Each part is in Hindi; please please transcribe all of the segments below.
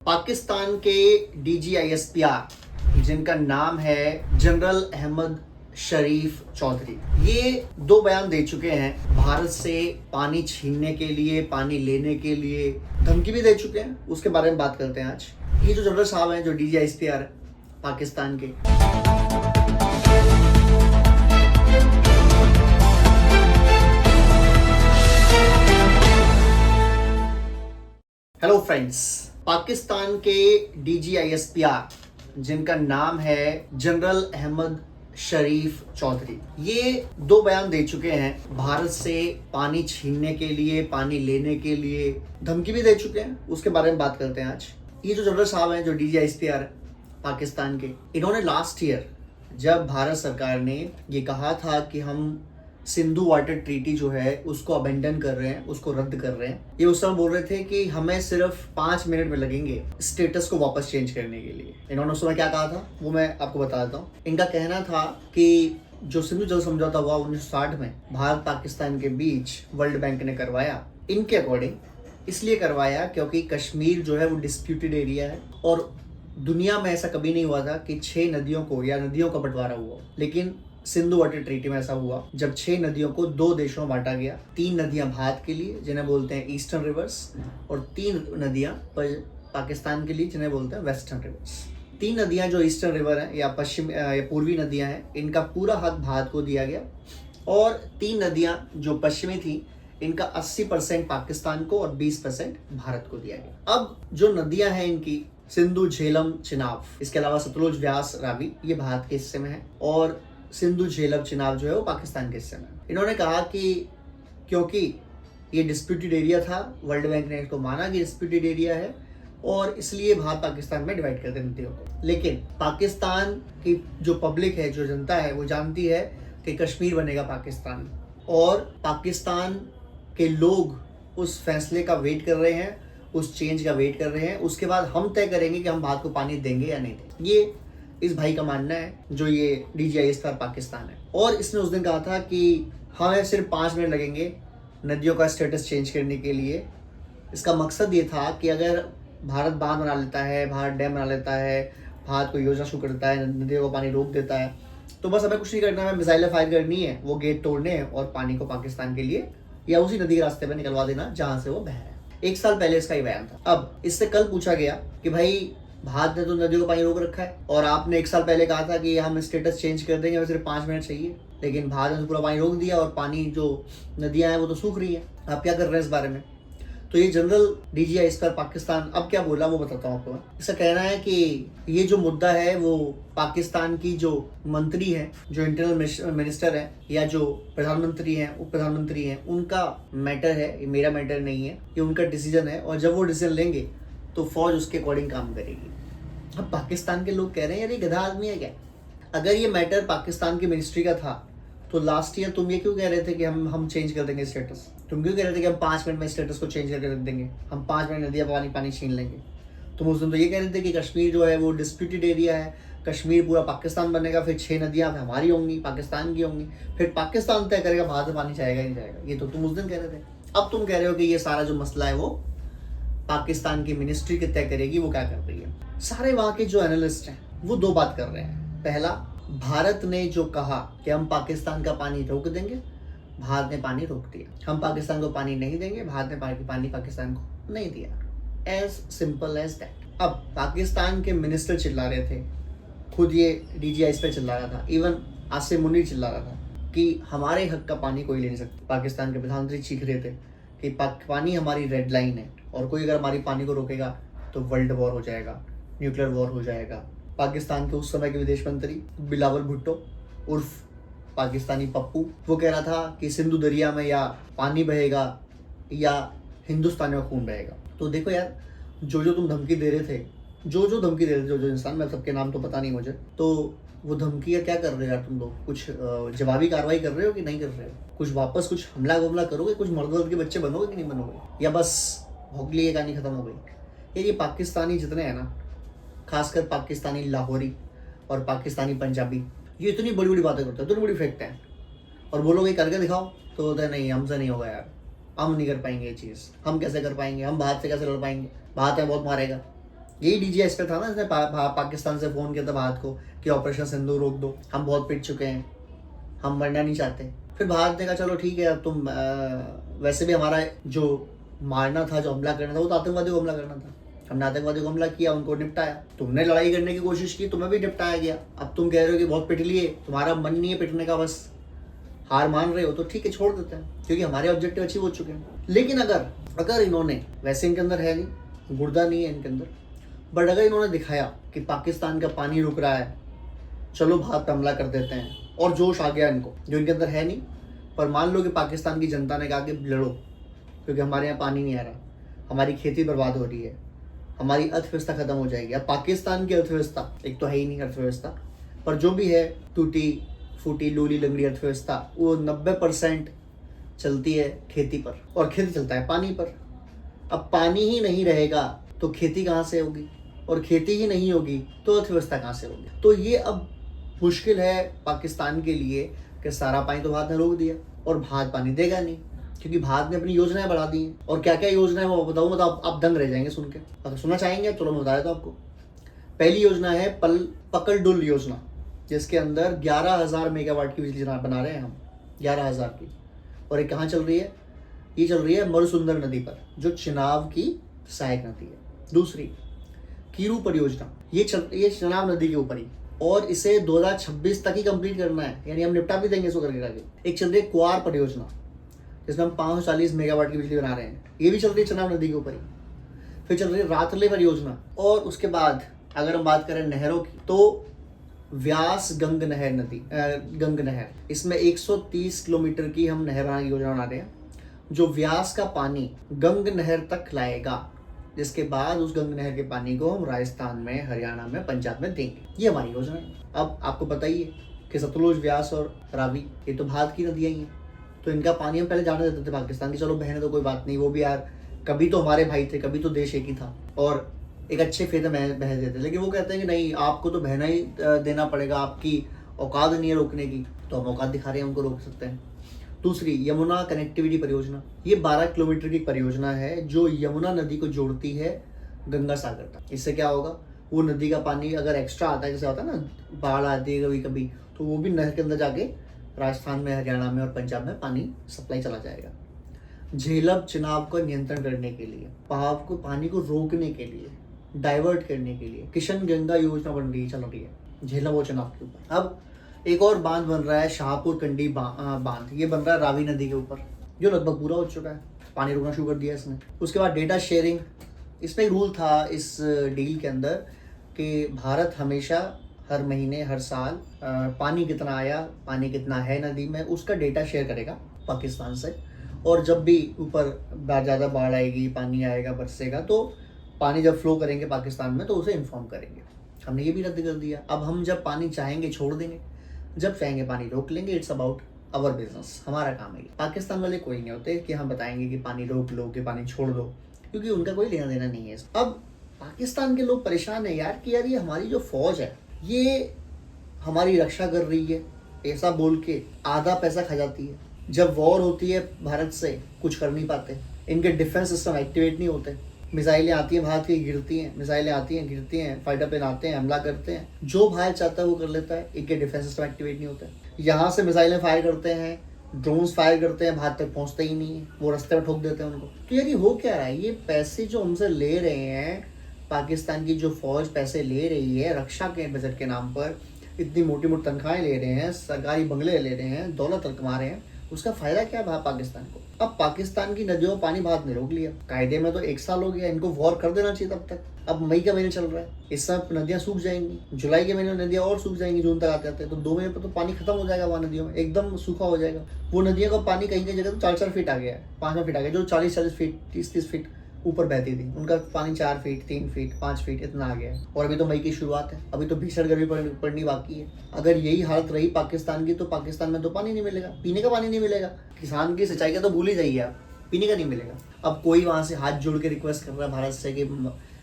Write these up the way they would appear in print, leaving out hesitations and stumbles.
पाकिस्तान के DGISPR जिनका नाम है जनरल अहमद शरीफ चौधरी, ये दो बयान दे चुके हैं भारत से पानी छीनने के लिए, पानी लेने के लिए धमकी भी दे चुके हैं। उसके बारे में बात करते हैं आज। ये जो जनरल साहब हैं, जो DGISPR है पाकिस्तान के, हेलो फ्रेंड्स, पाकिस्तान के DGISPR जिनका नाम है जनरल अहमद शरीफ चौधरी, ये दो बयान दे चुके हैं भारत से पानी छीनने के लिए, पानी लेने के लिए धमकी भी दे चुके हैं। उसके बारे में बात करते हैं आज। ये जो जनरल साहब हैं, जो DGISPR है पाकिस्तान के, इन्होंने लास्ट ईयर जब भारत सरकार ने ये कहा था कि हम सिंधु वाटर ट्रीटी जो है उसको अबेंडन कर रहे हैं, उसको रद्द कर रहे हैं, ये उस समय बोल रहे थे कि हमें सिर्फ 5 मिनट में लगेंगे स्टेटस को वापस चेंज करने के लिए। इन्होंने उस समय क्या कहा था वो मैं आपको बता देता हूँ। इनका कहना था कि जो सिंधु जल समझौता हुआ 1960 में भारत पाकिस्तान के बीच वर्ल्ड बैंक ने करवाया, इनके अकॉर्डिंग इसलिए करवाया क्योंकि कश्मीर जो है वो डिस्प्यूटेड एरिया है और दुनिया में ऐसा कभी नहीं हुआ था कि 6 नदियों को या नदियों का बंटवारा हुआ, लेकिन सिंधु वाटर ट्रीटी में ऐसा हुआ जब 6 नदियों को 2 देशों में बांटा गया। 3 नदियां भारत के लिए जिन्हें बोलते हैं ईस्टर्न रिवर्स, और 3 नदियां पाकिस्तान के लिए जिन्हें बोलते हैं वेस्टर्न रिवर्स। 3 नदियां जो ईस्टर्न रिवर हैं या पश्चिम या पूर्वी नदियां हैं, इनका पूरा हक भारत को दिया गया, और 3 नदियां जो पश्चिमी थी इनका 80% पाकिस्तान को और 20% भारत को दिया गया। अब जो नदियां हैं इनकी सिंधु, झेलम, चिनाब, इसके अलावा सतलुज, व्यास, रावी, ये भारत के हिस्से में है, और सिंधु, झेलम, चिनाब जो है वो पाकिस्तान के हिस्से में। इन्होंने कहा कि क्योंकि ये डिस्प्यूटेड एरिया था, वर्ल्ड बैंक ने इसको माना कि डिस्प्यूटेड एरिया है, और इसलिए भारत पाकिस्तान में डिवाइड करते नदियों को। लेकिन पाकिस्तान की जो पब्लिक है, जो जनता है, वो जानती है कि कश्मीर बनेगा पाकिस्तान, और पाकिस्तान के लोग उस फैसले का वेट कर रहे हैं, उस चेंज का वेट कर रहे हैं। उसके बाद हम तय करेंगे कि हम भारत को पानी देंगे या नहीं देंगे। ये इस भाई का मानना है, जो ये DGISPR पाकिस्तान है। और इसने उस दिन कहा था कि हमें सिर्फ 5 मिनट लगेंगे नदियों का स्टेटस चेंज करने के लिए। इसका मकसद ये था कि अगर भारत बांध बना लेता है, भारत डैम बना लेता है, भारत को योजना शुरू कर देता है, नदियों को पानी रोक देता है, तो बस हमें कुछ नहीं करना है, मिसाइलें फायर करनी है, वो गेट तोड़ने हैं और पानी को पाकिस्तान के लिए या उसी नदी के रास्ते पर निकलवा देना जहाँ से वो बह रहा है। 1 साल पहले इसका ही बयान था। अब इससे कल पूछा गया कि भाई भारत ने तो नदियों को पानी रोक रखा है, और आपने 1 साल पहले कहा था कि हम स्टेटस चेंज कर देंगे, हमें सिर्फ 5 मिनट चाहिए, लेकिन भारत ने तो पूरा पानी रोक दिया और पानी जो नदियां हैं वो तो सूख रही है। आप क्या कर रहे हैं इस बारे में? तो ये जनरल DGISPR पाकिस्तान अब क्या बोला वो बताता हूँ आपको। इसका कहना है कि ये जो मुद्दा है वो पाकिस्तान की जो मंत्री है, जो इंटरनल मिनिस्टर है, या जो प्रधानमंत्री हैं, उप प्रधानमंत्री हैं, उनका मैटर है, ये मेरा मैटर नहीं है, ये उनका डिसीजन है, और जब वो डिसीजन लेंगे तो फौज उसके अकॉर्डिंग काम करेगी। अब पाकिस्तान के लोग कह रहे हैं यार ये गधा आदमी है क्या? अगर ये मैटर पाकिस्तान की मिनिस्ट्री का था तो लास्ट ईयर तुम ये क्यों कह रहे थे कि हम चेंज कर देंगे स्टेटस? तुम क्यों कह रहे थे कि हम 5 मिनट में स्टेटस को चेंज करके रख देंगे, हम 5 मिनट नदियाँ पानी छीन लेंगे? तुम उस दिन तो ये कह रहे थे कि कश्मीर जो है वो डिस्प्यूटेड एरिया है, कश्मीर पूरा पाकिस्तान बनेगा, फिर 6 नदियाँ हमारी होंगी, पाकिस्तान की होंगी, फिर पाकिस्तान तय करेगा भारत में पानी जाएगा नहीं जाएगा। ये तो तुम उस दिन कह रहे थे। अब तुम कह रहे हो कि ये सारा जो मसला है वो पाकिस्तान की मिनिस्ट्री के तय करेगी, वो क्या कर रही है। सारे वहाँ के जो एनालिस्ट हैं वो 2 बात कर रहे हैं। पहला, भारत ने जो कहा कि हम पाकिस्तान का पानी रोक देंगे, भारत ने पानी रोक दिया। हम पाकिस्तान को पानी नहीं देंगे, भारत ने पानी पाकिस्तान को नहीं दिया। As simple as that. अब पाकिस्तान के मिनिस्टर चिल्ला रहे थे, खुद ये DGISPR चिल्ला रहा था, इवन आसिम मुनीर चिल्ला रहा था कि हमारे हक का पानी कोई ले नहीं सकता। पाकिस्तान के प्रधानमंत्री चीख रहे थे कि पानी हमारी रेड लाइन है, और कोई अगर हमारी पानी को रोकेगा तो वर्ल्ड वॉर हो जाएगा, न्यूक्लियर वॉर हो जाएगा। पाकिस्तान के उस समय के विदेश मंत्री बिलावल भुट्टो उर्फ पाकिस्तानी पप्पू, वो कह रहा था कि सिंधु दरिया में या पानी बहेगा या हिंदुस्तानियों का खून बहेगा। तो देखो यार, जो तुम धमकी दे रहे थे, जो धमकी दे रहे थे, जो इंसान, मैं सबके नाम तो पता नहीं मुझे, तो वो धमकी क्या कर रहे हो यार तुम लोग? कुछ जवाबी कार्रवाई कर रहे हो कि नहीं कर रहे हो? कुछ वापस कुछ हमला करोगे? कुछ मर्द के बच्चे बनोगे कि नहीं बनोगे? या बस भोगली ये कहानी खत्म हो गई? ये पाकिस्तानी जितने हैं ना, खासकर पाकिस्तानी लाहौरी और पाकिस्तानी पंजाबी, ये इतनी बड़ी बड़ी बातें करते हैं, इतनी बड़ी फेंकते हैं, और बोलोगे करके दिखाओ तो बोलते हैं नहीं हमसे नहीं होगा यार, हम नहीं कर पाएंगे ये चीज़, हम कैसे कर पाएंगे, हम भारत से कैसे लड़ पाएंगे, भारत में बहुत मारेगा। यही डीजीएस पे था ना, इसने पाकिस्तान से फोन किया था भारत को कि ऑपरेशन सिंदूर रोक दो, हम बहुत पिट चुके हैं, हम मरना नहीं चाहते। फिर भारत ने कहा चलो ठीक है, अब तुम वैसे भी हमारा जो मारना था, जो हमला करना था, वो तो आतंकवादियों को हमला करना था, हमने आतंकवादियों को हमला किया, उनको निपटाया। तुमने लड़ाई करने की कोशिश की, तुम्हें भी निपटाया गया। अब तुम कह रहे हो कि बहुत पिट लिए, तुम्हारा मन नहीं है पिटने का, बस हार मान रहे हो, तो ठीक है छोड़ देते हैं, क्योंकि हमारे ऑब्जेक्टिव अचीव हो चुके हैं। लेकिन अगर इन्होंने, वैसे इनके अंदर है नहीं, गुर्दा नहीं है इनके अंदर, बट अगर इन्होंने दिखाया कि पाकिस्तान का पानी रुक रहा है, चलो भारत पे हमला कर देते हैं, और जोश आ गया इनको, जो इनके अंदर है नहीं, पर मान लो कि पाकिस्तान की जनता ने कहा कि लड़ो, क्योंकि हमारे यहाँ पानी नहीं आ रहा, हमारी खेती बर्बाद हो रही है, हमारी अर्थव्यवस्था खत्म हो जाएगी। अब पाकिस्तान की अर्थव्यवस्था एक तो है ही नहीं अर्थव्यवस्था, पर जो भी है टूटी फूटी लूली लंगड़ी अर्थव्यवस्था, वो 90% चलती है खेती पर, और खेती चलता है पानी पर। अब पानी ही नहीं रहेगा तो खेती कहाँ से होगी, और खेती ही नहीं होगी तो अर्थव्यवस्था कहाँ से होगी। तो ये अब मुश्किल है पाकिस्तान के लिए कि सारा पानी तो भारत ने रोक दिया, और भारत पानी देगा नहीं, क्योंकि भारत ने अपनी योजनाएं बढ़ा दी हैं। और क्या क्या योजना है वो बताऊंगा तो आप दंग रह जाएंगे सुन के। अगर सुनना चाहेंगे तो मैं बता देता हूं आपको। पहली योजना है पकड़ डुल योजना, जिसके अंदर 11,000 मेगावाट की बिजली बना रहे हैं हम, 11,000 की। और ये कहाँ चल रही है? ये चल रही है मरुसुंदर नदी पर, जो चिनाब की सहायक नदी है। दूसरी कीरू परियोजना, ये चिनाब नदी के ऊपर ही, और इसे 2026 तक ही कंप्लीट करना है, यानी हम निपटा भी देंगे इसको करके। एक चल रही है क्वार परियोजना, जिसमें हम 540 मेगावाट की बिजली बना रहे हैं, ये भी चल रही है चिनाब नदी के ऊपर ही। फिर चल रही है रातले परियोजना, और उसके बाद अगर हम बात करें नहरों की, तो व्यास गंग नहर, इसमें 130 किलोमीटर की हम नहर बनाने की योजना बना रहे हैं, जो व्यास का पानी गंग नहर तक लाएगा, जिसके बाद उस गंग नहर के पानी को हम राजस्थान में, हरियाणा में, पंजाब में देंगे। ये हमारी योजना है। अब आपको पता ही है कि सतलुज, व्यास और रावी ये तो भारत की नदियां ही हैं, तो इनका पानी हम पहले जाने देते थे पाकिस्तान की, चलो बहने तो कोई बात नहीं, वो भी यार कभी तो हमारे भाई थे, कभी तो देश एक ही था, और एक अच्छे फेदे बह देते। लेकिन वो कहते हैं कि नहीं, आपको तो बहना ही देना पड़ेगा, आपकी औकात नहीं है रोकने की, तो हम औकात दिखा रहे हैं, हमको रोक सकते हैं। दूसरी यमुना कनेक्टिविटी परियोजना, ये 12 किलोमीटर की परियोजना है जो यमुना नदी को जोड़ती है गंगा सागर तक। इससे क्या होगा, वो नदी का पानी अगर एक्स्ट्रा आता है, जैसे होता है ना बाढ़ आती है कभी कभी, तो वो भी नहर के अंदर जाके राजस्थान में, हरियाणा में और पंजाब में पानी सप्लाई चला जाएगा। झेलम चिनाब को नियंत्रण करने के लिए, पानी को रोकने के लिए, डाइवर्ट करने के लिए किशन गंगा योजना चल रही है झेलम और चिनाब के ऊपर। अब एक और बांध बन रहा है, शाहपुर कंडी बांध, ये बन रहा है रावी नदी के ऊपर, जो लगभग पूरा हो चुका है, पानी रुकना शुरू कर दिया इसने। उसके बाद डेटा शेयरिंग, इसमें एक रूल था इस डील के अंदर कि भारत हमेशा हर महीने, हर साल पानी कितना आया, पानी कितना है नदी में, उसका डेटा शेयर करेगा पाकिस्तान से। और जब भी ऊपर ज़्यादा बाढ़ आएगी, पानी आएगा, बरसेगा, तो पानी जब फ्लो करेंगे पाकिस्तान में तो उसे इन्फॉर्म करेंगे। हमने ये भी रद्द कर दिया। अब हम जब पानी चाहेंगे छोड़ देंगे, जब चाहेंगे पानी रोक लेंगे। इट्स अबाउट आवर बिजनेस, हमारा काम है। पाकिस्तान वाले कोई नहीं होते कि हम बताएंगे कि पानी रोक लो, कि पानी छोड़ दो, क्योंकि उनका कोई लेना देना नहीं है। अब पाकिस्तान के लोग परेशान है यार कि यार ये हमारी जो फौज है ये हमारी रक्षा कर रही है, ऐसा बोल के आधा पैसा खा जाती है। जब वॉर होती है भारत से कुछ कर नहीं पाते, इनके डिफेंस सिस्टम एक्टिवेट नहीं होते, मिसाइलें आती हैं भारत की, गिरती हैं, मिसाइलें आती हैं, गिरती हैं, फाइटर प्लेन आते हैं, हमला करते हैं, जो भारत चाहता है वो कर लेता है, इनके डिफेंस सिस्टम एक्टिवेट नहीं होता है। यहाँ से मिसाइलें फायर करते हैं, ड्रोन्स फायर करते हैं, भारत तक पहुँचते ही नहीं है, वो रास्ते में ठोक देते हैं उनको। तो यार ये हो क्या रहा है, ये पैसे जो हमसे ले रहे हैं, पाकिस्तान की जो फौज पैसे ले रही है रक्षा के बजट के नाम पर, इतनी मोटी मोटी तनख्वाहें ले रहे हैं, सरकारी बंगले ले रहे हैं, दौलत कमा रहे हैं, उसका फायदा क्या है पाकिस्तान को? अब पाकिस्तान की नदियों में पानी भारत ने रोक लिया, कायदे में तो 1 साल हो गया, इनको वॉर कर देना चाहिए तब तक। अब मई का महीना चल रहा है, इस समय नदियां सूख जाएंगी, जुलाई के महीने में नदियां और सूख जाएंगी, जून तक आते आते, तो 2 महीने पर तो पानी खत्म हो जाएगा वहाँ नदियों में, एकदम सूखा हो जाएगा। वो नदियों का पानी कहीं कहीं जगह तो 4-4 फीट आ गया है, 5 फीट आ गया, जो 40-40 फीट, 30-30 फीट ऊपर बहती थी, उनका पानी 4 फीट, 3 फीट, 5 फीट इतना आ गया है। और अभी तो मई की शुरुआत है, अभी तो भीषण गर्मी पड़नी बाकी है। अगर यही हालत रही पाकिस्तान की, तो पाकिस्तान में तो पानी नहीं मिलेगा, पीने का पानी नहीं मिलेगा। किसान की सिंचाई का तो भूल ही जाइए आप, पीने का नहीं मिलेगा। अब कोई वहाँ से हाथ जोड़ के रिक्वेस्ट कर रहा है भारत से कि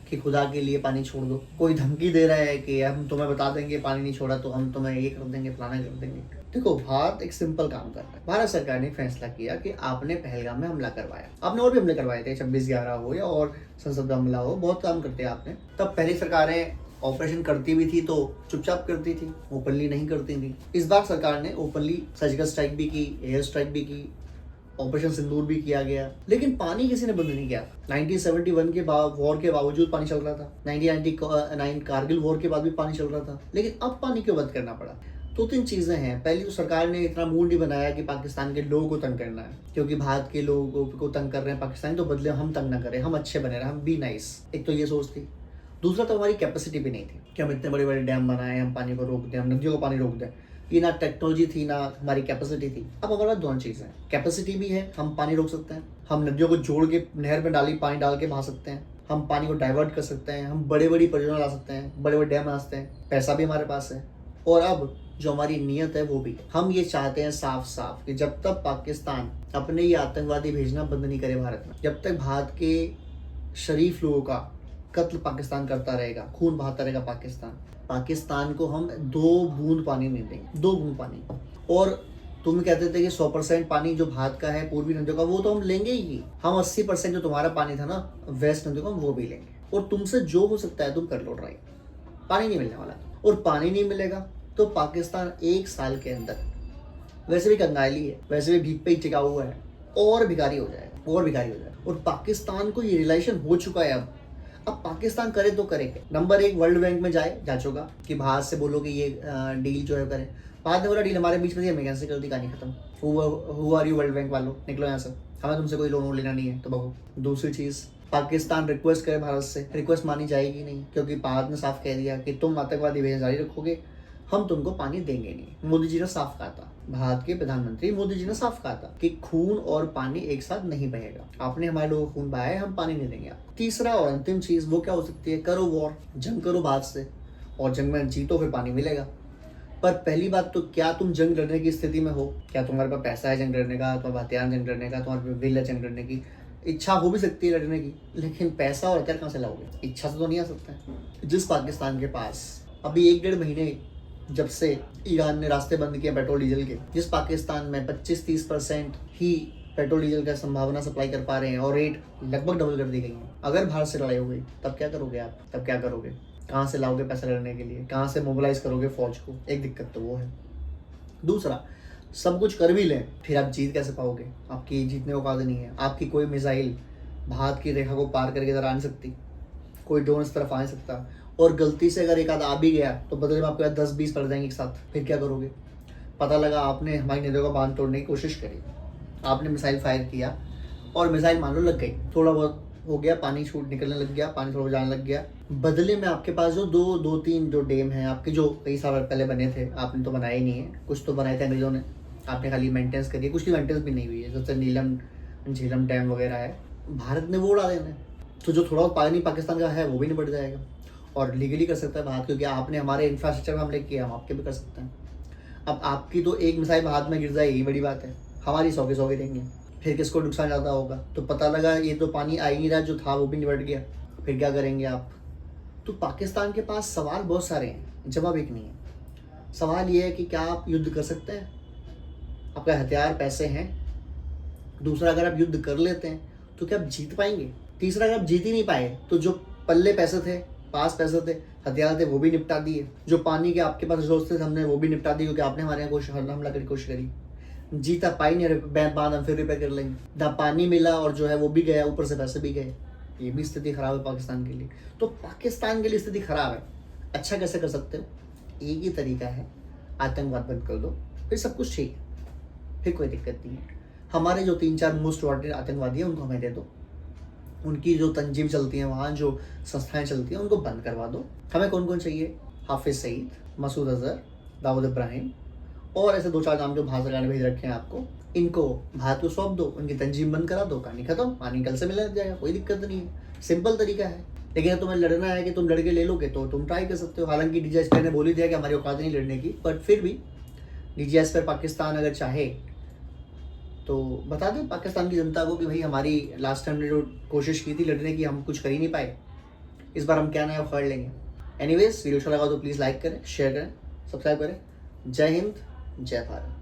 कि खुदा के लिए पानी छोड़ दो, कोई धमकी दे रहा है कि हम तुम्हें बता देंगे पानी नहीं छोड़ा तो हम तुम्हें ये कर देंगे, फलाना कर देंगे। देखो, भारत एक सिंपल काम कर रहा है। भारत सरकार ने फैसला किया कि आपने पहलगाम में हमला करवाया, आपने और भी हमले करवाए थे, 26/11 हो या और संसद में हमला हो, बहुत काम करते हैं आपने। तब पहली सरकारें ऑपरेशन करती भी थी तो चुपचाप करती थी, ओपनली नहीं करती थी। इस बार सरकार ने ओपनली सर्जिकल स्ट्राइक भी की, एयर स्ट्राइक भी की, ऑपरेशन सिंदूर भी किया गया, लेकिन पानी किसी ने बंद नहीं किया। 1971 के वॉर के बावजूद पानी चल रहा था, 1999 कारगिल वॉर के बाद भी पानी चल रहा था, लेकिन अब पानी क्यों बंद करना पड़ा? 2-3 चीजें हैं। पहली तो सरकार ने इतना मूड नहीं बनाया कि पाकिस्तान के लोगों को तंग करना है, क्योंकि भारत के लोगों को तंग कर रहे हैं पाकिस्तानी, तो बदले हम तंग ना करें, हम अच्छे बने रहे, हम बी नाइस। एक तो ये सोच थी। दूसरा तो हमारी कैपेसिटी भी नहीं थी कि हम इतने बड़े बड़े डैम बनाएं, हम पानी को रोक दें, हम नदियों को पानी रोक दें। ये ना टेक्नोलॉजी थी ना हमारी कैपेसिटी थी। अब हमारे पास दोनों चीज़ें हैं, कैपेसिटी भी है, हम पानी रोक सकते हैं, हम नदियों को जोड़ के नहर में पानी डाल के बहा सकते हैं, हम पानी को डाइवर्ट कर सकते हैं, हम बड़े बड़ी परियोजना ला सकते हैं, बड़े बड़े डैम बना सकते हैं, पैसा भी हमारे पास है। और अब जो हमारी नीयत है वो भी, हम ये चाहते हैं साफ साफ कि जब तक पाकिस्तान अपने ये आतंकवादी भेजना बंद नहीं करे भारत में, जब तक भारत के शरीफ लोगों का कत्ल पाकिस्तान करता रहेगा, खून बहाता रहेगा पाकिस्तान को हम 2 बूंद पानी नहीं देंगे, 2 बूंद पानी। और तुम कहते थे कि 100% पानी जो भारत का है पूर्वी नदियों का, वो तो हम लेंगे ही। हम 80% जो तुम्हारा पानी था ना वेस्ट नदियों का, वो भी लेंगे। और तुमसे जो हो सकता है तुम कर लो ट्राई। पानी नहीं मिलने वाला, और पानी नहीं मिलेगा तो पाकिस्तान 1 साल के अंदर, वैसे भी कंगाली है, वैसे भी भीख पे ही टिका हुआ है, और भिखारी हो जाएगा, और भिखारी हो जाएगा। और पाकिस्तान को ये रियलाइजेशन हो चुका है। अब पाकिस्तान करे तो करे क्या? नंबर 1 वर्ल्ड बैंक में जा चुका कि भारत से बोलो कि ये डील जो है करें। भारत ने बोला डील हमारे बीच में थी, हमें कैंसिल कर दी, कहानी खत्म। Who are you world bank वालों, निकलो यहाँ से, हमें तुमसे कोई लोन लेना नहीं है। तो बहु दूसरी चीज़, पाकिस्तान रिक्वेस्ट करे भारत से, रिक्वेस्ट मानी जाएगी नहीं, क्योंकि भारत ने साफ कह दिया कि तुम आतंकवादी भेजना जारी रखोगे, हम तुमको पानी देंगे नहीं। मोदी जी ने साफ कहा था, भारत के प्रधानमंत्री मोदी जी ने साफ कहा था कि खून और पानी एक साथ नहीं बहेगा। आपने हमारे लोगों को खून बहाया है, हम पानी नहीं देंगे आपको। तीसरा और अंतिम चीज वो क्या हो सकती है? करो वॉर, जंग करो भारत से, और जंग में जीतो, फिर पानी मिलेगा। पर पहली बात तो, क्या तुम जंग लड़ने की स्थिति में हो? क्या तुम्हारे पास पैसा है जंग लड़ने का, तुम्हारे हथियार जंग लड़ने का, तुम्हारे विल है जंग लड़ने की? इच्छा हो भी सकती है लड़ने की, लेकिन पैसा और हथियार कहाँ से लाओगे? इच्छा से तो नहीं आ सकता है। जिस पाकिस्तान के पास अभी 1-1.5 महीने जब से ईरान ने रास्ते बंद किए पेट्रोल डीजल के, जिस पाकिस्तान में 25-30% ही पेट्रोल डीजल का संभावना सप्लाई कर पा रहे हैं, और रेट लगभग डबल कर दी गई है। अगर भारत से लड़ाई हो गई तब क्या करोगे आप? तब क्या करोगे? कहाँ से लाओगे पैसा लड़ने के लिए? कहाँ से मोबिलाइज करोगे फौज को? एक दिक्कत तो वो है। दूसरा, सब कुछ कर भी लें, फिर आप जीत कैसे पाओगे? आपकी जीतने को औकात नहीं है। आपकी कोई मिसाइल भारत की रेखा को पार करके इधर आ नहीं सकती, कोई ड्रोन इस तरफ आ नहीं सकता, और गलती से अगर एक आध आ भी गया तो बदले में आपके पास 10-20 पड़ जाएंगे एक साथ, फिर क्या करोगे? पता लगा आपने हमारी नदियों का बांध तोड़ने की कोशिश करी, आपने मिसाइल फायर किया और मिसाइल मान लो लग गई, थोड़ा बहुत हो गया, पानी छूट निकलने लग गया, पानी थोड़ा जाने लग गया, बदले में आपके पास जो 2-3 जो डैम हैं आपके, जो कई साल पहले बने थे, आपने तो बनाए ही नहीं है। कुछ तो बनाए थे अंग्रेजों ने, आपने खाली मेंटेनेंस करी है, कुछ की मेंटेनेंस भी नहीं हुई है। जैसे नीलम झीलम डैम वगैरह है, भारत ने वो उड़ा देना है, तो जो थोड़ा पानी पाकिस्तान का है वो भी निपट जाएगा। और लीगली कर सकता है भारत, क्योंकि आपने हमारे इंफ्रास्ट्रक्चर में हमले किया, हम आपके भी कर सकते हैं। अब आपकी तो एक मिसाइल हाथ में गिर जाए यही बड़ी बात है, हमारी 100 के 100 गिरेंगे, फिर किसको नुकसान ज़्यादा होगा? तो पता लगा ये तो पानी आ ही नहीं रहा, जो था वो भी निपट गया, फिर क्या करेंगे आप? तो पाकिस्तान के पास सवाल बहुत सारे हैं, जवाब एक नहीं है। सवाल ये है कि क्या आप युद्ध कर सकते हैं? आपका हथियार पैसे हैं? दूसरा, अगर आप युद्ध कर लेते हैं तो क्या आप जीत पाएंगे? तीसरा, अगर आप जीत ही नहीं पाए तो जो पल्ले पैसे थे, पास पैसे थे, हथियार थे, वो भी निपटा दिए। जो पानी के आपके पास रिसोर्स थे हमने वो भी निपटा दिए, क्योंकि आपने हमारे यहाँ हमला की कोशिश करी। जीता पाई नहीं, बांध हम फिर रिपेयर कर लेंगे। ना पानी मिला और जो है वो भी गया, ऊपर से पैसे भी गए। ये भी स्थिति खराब है पाकिस्तान के लिए। तो पाकिस्तान के लिए स्थिति खराब है। अच्छा कैसे कर सकते हो? एक ही तरीका है, आतंकवाद बंद कर दो, फिर सब कुछ ठीक है, फिर कोई दिक्कत नहीं है। हमारे जो 3-4 मोस्ट वांटेड आतंकवादी हैं उनको हमें दे दो, उनकी जो तंजीम चलती है वहाँ, जो संस्थाएं चलती हैं, उनको बंद करवा दो। हमें कौन कौन चाहिए? हाफिज सईद, मसूद अजहर, दाऊद इब्राहिम, और ऐसे 2-4 नाम जो भारत सरकार ने भेज रखे हैं आपको, इनको भारत को सौंप दो, उनकी तंजीम बंद करा दो, कहानी खत्म। पानी कल से मिलने लग जाएगा, कोई दिक्कत नहीं है, सिंपल तरीका है। लेकिन अगर तुम्हें लड़ना है कि तुम लड़के ले लोगे तो तुम ट्राई कर सकते हो। हालांकि DGSP ने बोल ही दिया कि हमारी औकात नहीं लड़ने की, बट फिर भी DGSP पाकिस्तान अगर चाहे तो बता दें पाकिस्तान की जनता को कि भाई हमारी लास्ट टाइम ने जो कोशिश की थी लड़ने की, हम कुछ कर ही नहीं पाए, इस बार हम क्या नया उखाड़ लेंगे। एनीवेज वीडियो अच्छा लगा तो प्लीज़ लाइक करें, शेयर करें, सब्सक्राइब करें। जय हिंद, जय भारत।